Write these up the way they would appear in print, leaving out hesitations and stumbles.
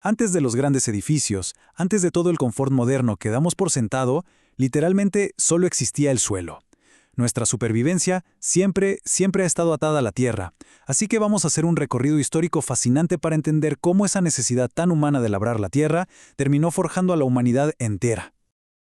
Antes de los grandes edificios, antes de todo el confort moderno que damos por sentado, literalmente solo existía el suelo. Nuestra supervivencia siempre ha estado atada a la tierra, así que vamos a hacer un recorrido histórico fascinante para entender cómo esa necesidad tan humana de labrar la tierra terminó forjando a la humanidad entera.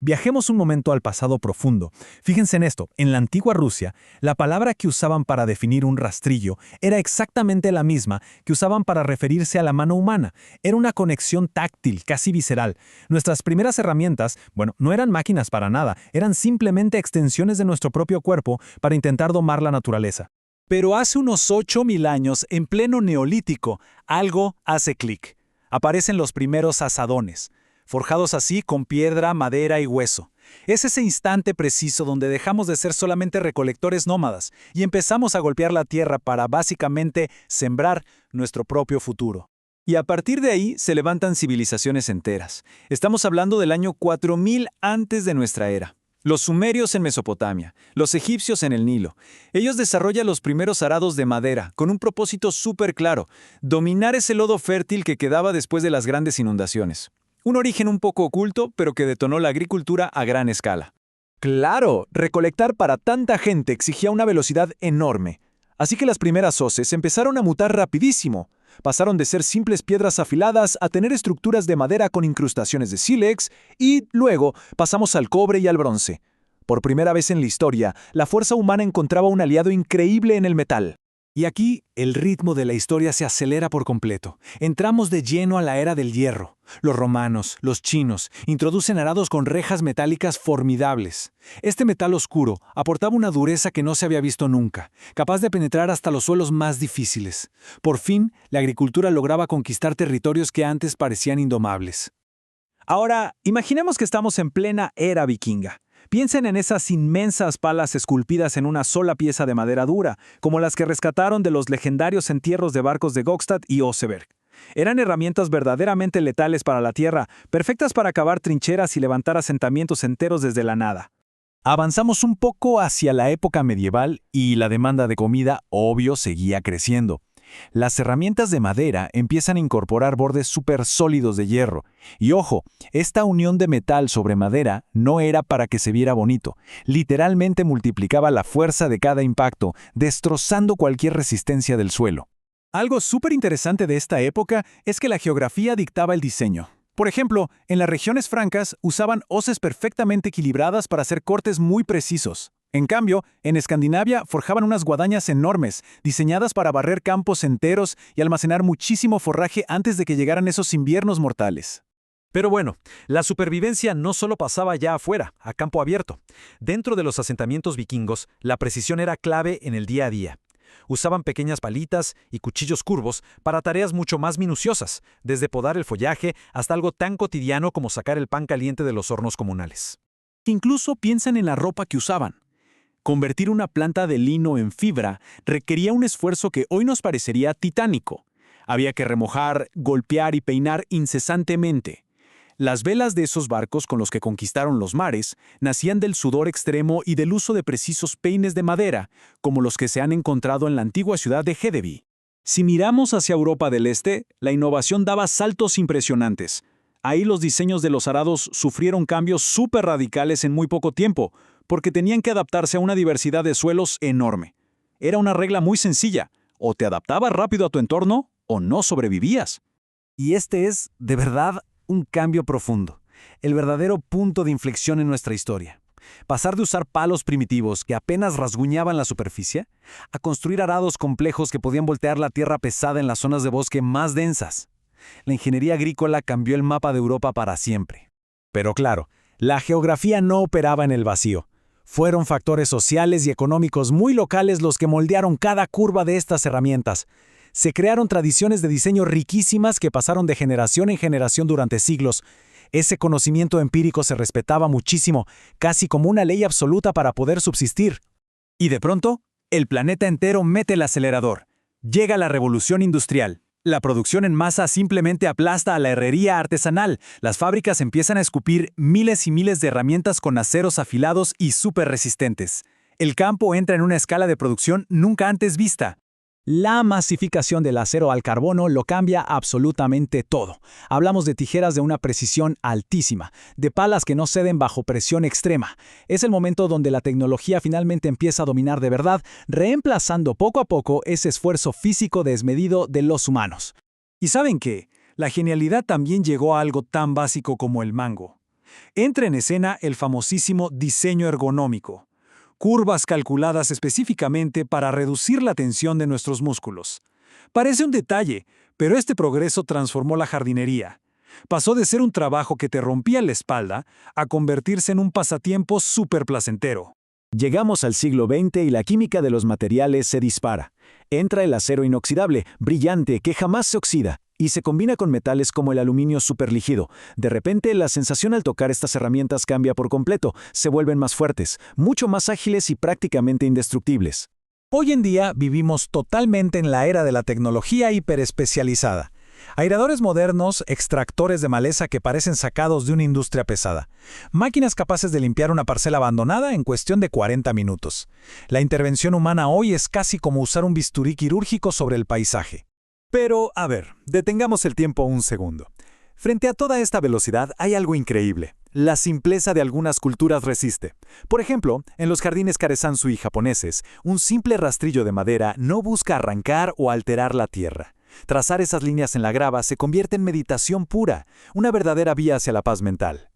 Viajemos un momento al pasado profundo. Fíjense en esto, en la antigua Rusia, la palabra que usaban para definir un rastrillo era exactamente la misma que usaban para referirse a la mano humana. Era una conexión táctil, casi visceral. Nuestras primeras herramientas, no eran máquinas para nada, eran simplemente extensiones de nuestro propio cuerpo para intentar domar la naturaleza. Pero hace unos 8.000 años, en pleno neolítico, algo hace clic. Aparecen los primeros azadones, forjados así con piedra, madera y hueso. Es ese instante preciso donde dejamos de ser solamente recolectores nómadas y empezamos a golpear la tierra para básicamente sembrar nuestro propio futuro. Y a partir de ahí se levantan civilizaciones enteras. Estamos hablando del año 4000 antes de nuestra era. Los sumerios en Mesopotamia, los egipcios en el Nilo. Ellos desarrollan los primeros arados de madera con un propósito súper claro: dominar ese lodo fértil que quedaba después de las grandes inundaciones. Un origen un poco oculto, pero que detonó la agricultura a gran escala. Claro, recolectar para tanta gente exigía una velocidad enorme. Así que las primeras hoces empezaron a mutar rapidísimo. Pasaron de ser simples piedras afiladas a tener estructuras de madera con incrustaciones de sílex, y luego pasamos al cobre y al bronce. Por primera vez en la historia, la fuerza humana encontraba un aliado increíble en el metal. Y aquí, el ritmo de la historia se acelera por completo. Entramos de lleno a la era del hierro. Los romanos, los chinos, introducen arados con rejas metálicas formidables. Este metal oscuro aportaba una dureza que no se había visto nunca, capaz de penetrar hasta los suelos más difíciles. Por fin, la agricultura lograba conquistar territorios que antes parecían indomables. Ahora, imaginemos que estamos en plena era vikinga. Piensen en esas inmensas palas esculpidas en una sola pieza de madera dura, como las que rescataron de los legendarios entierros de barcos de Gokstad y Oseberg. Eran herramientas verdaderamente letales para la tierra, perfectas para cavar trincheras y levantar asentamientos enteros desde la nada. Avanzamos un poco hacia la época medieval y la demanda de comida, obvio, seguía creciendo. Las herramientas de madera empiezan a incorporar bordes súper sólidos de hierro. Y ojo, esta unión de metal sobre madera no era para que se viera bonito. Literalmente multiplicaba la fuerza de cada impacto, destrozando cualquier resistencia del suelo. Algo súper interesante de esta época es que la geografía dictaba el diseño. Por ejemplo, en las regiones francas usaban hoces perfectamente equilibradas para hacer cortes muy precisos. En cambio, en Escandinavia forjaban unas guadañas enormes, diseñadas para barrer campos enteros y almacenar muchísimo forraje antes de que llegaran esos inviernos mortales. Pero bueno, la supervivencia no solo pasaba allá afuera, a campo abierto. Dentro de los asentamientos vikingos, la precisión era clave en el día a día. Usaban pequeñas palitas y cuchillos curvos para tareas mucho más minuciosas, desde podar el follaje hasta algo tan cotidiano como sacar el pan caliente de los hornos comunales. Incluso piensan en la ropa que usaban. Convertir una planta de lino en fibra requería un esfuerzo que hoy nos parecería titánico. Había que remojar, golpear y peinar incesantemente. Las velas de esos barcos con los que conquistaron los mares nacían del sudor extremo y del uso de precisos peines de madera, como los que se han encontrado en la antigua ciudad de Hedeby. Si miramos hacia Europa del Este, la innovación daba saltos impresionantes. Ahí los diseños de los arados sufrieron cambios súper radicales en muy poco tiempo, porque tenían que adaptarse a una diversidad de suelos enorme. Era una regla muy sencilla: o te adaptabas rápido a tu entorno, o no sobrevivías. Y este es, de verdad, un cambio profundo, el verdadero punto de inflexión en nuestra historia. Pasar de usar palos primitivos que apenas rasguñaban la superficie, a construir arados complejos que podían voltear la tierra pesada en las zonas de bosque más densas. La ingeniería agrícola cambió el mapa de Europa para siempre. Pero claro, la geografía no operaba en el vacío. Fueron factores sociales y económicos muy locales los que moldearon cada curva de estas herramientas. Se crearon tradiciones de diseño riquísimas que pasaron de generación en generación durante siglos. Ese conocimiento empírico se respetaba muchísimo, casi como una ley absoluta para poder subsistir. Y de pronto, el planeta entero mete el acelerador. Llega la revolución industrial. La producción en masa simplemente aplasta a la herrería artesanal. Las fábricas empiezan a escupir miles y miles de herramientas con aceros afilados y súper resistentes. El campo entra en una escala de producción nunca antes vista. La masificación del acero al carbono lo cambia absolutamente todo. Hablamos de tijeras de una precisión altísima, de palas que no ceden bajo presión extrema. Es el momento donde la tecnología finalmente empieza a dominar de verdad, reemplazando poco a poco ese esfuerzo físico desmedido de los humanos. ¿Y saben qué? La genialidad también llegó a algo tan básico como el mango. Entra en escena el famosísimo diseño ergonómico. Curvas calculadas específicamente para reducir la tensión de nuestros músculos. Parece un detalle, pero este progreso transformó la jardinería. Pasó de ser un trabajo que te rompía la espalda a convertirse en un pasatiempo súper placentero. Llegamos al siglo XX y la química de los materiales se dispara. Entra el acero inoxidable, brillante, que jamás se oxida, y se combina con metales como el aluminio superlíquido. De repente, la sensación al tocar estas herramientas cambia por completo, se vuelven más fuertes, mucho más ágiles y prácticamente indestructibles. Hoy en día vivimos totalmente en la era de la tecnología hiperespecializada. Aireadores modernos, extractores de maleza que parecen sacados de una industria pesada. Máquinas capaces de limpiar una parcela abandonada en cuestión de 40 minutos. La intervención humana hoy es casi como usar un bisturí quirúrgico sobre el paisaje. Pero, a ver, detengamos el tiempo un segundo. Frente a toda esta velocidad hay algo increíble. La simpleza de algunas culturas resiste. Por ejemplo, en los jardines Karesansui japoneses, un simple rastrillo de madera no busca arrancar o alterar la tierra. Trazar esas líneas en la grava se convierte en meditación pura, una verdadera vía hacia la paz mental.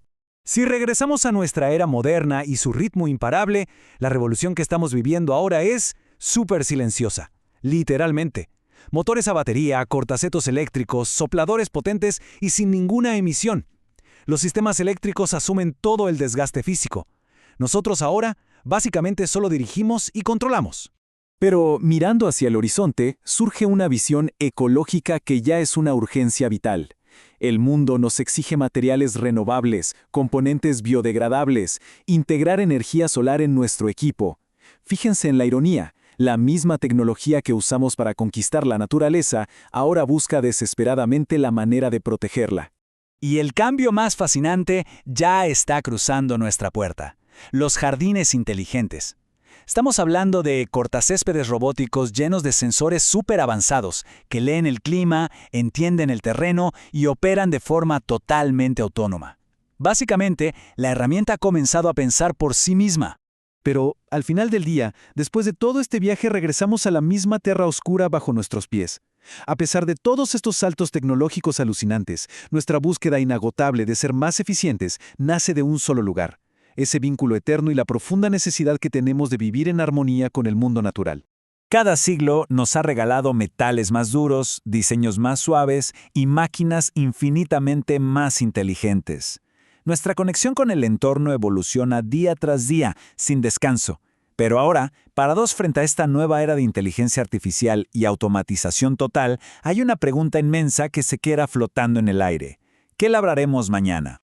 Si regresamos a nuestra era moderna y su ritmo imparable, la revolución que estamos viviendo ahora es súper silenciosa, literalmente. Motores a batería, cortacetos eléctricos, sopladores potentes y sin ninguna emisión. Los sistemas eléctricos asumen todo el desgaste físico. Nosotros ahora, básicamente, solo dirigimos y controlamos. Pero mirando hacia el horizonte, surge una visión ecológica que ya es una urgencia vital. El mundo nos exige materiales renovables, componentes biodegradables, integrar energía solar en nuestro equipo. Fíjense en la ironía. La misma tecnología que usamos para conquistar la naturaleza ahora busca desesperadamente la manera de protegerla. Y el cambio más fascinante ya está cruzando nuestra puerta. Los jardines inteligentes. Estamos hablando de cortacéspedes robóticos llenos de sensores súper avanzados que leen el clima, entienden el terreno y operan de forma totalmente autónoma. Básicamente, la herramienta ha comenzado a pensar por sí misma. Pero, al final del día, después de todo este viaje regresamos a la misma tierra oscura bajo nuestros pies. A pesar de todos estos saltos tecnológicos alucinantes, nuestra búsqueda inagotable de ser más eficientes nace de un solo lugar: ese vínculo eterno y la profunda necesidad que tenemos de vivir en armonía con el mundo natural. Cada siglo nos ha regalado metales más duros, diseños más suaves y máquinas infinitamente más inteligentes. Nuestra conexión con el entorno evoluciona día tras día, sin descanso. Pero ahora, parados frente a esta nueva era de inteligencia artificial y automatización total, hay una pregunta inmensa que se queda flotando en el aire. ¿Qué labraremos mañana?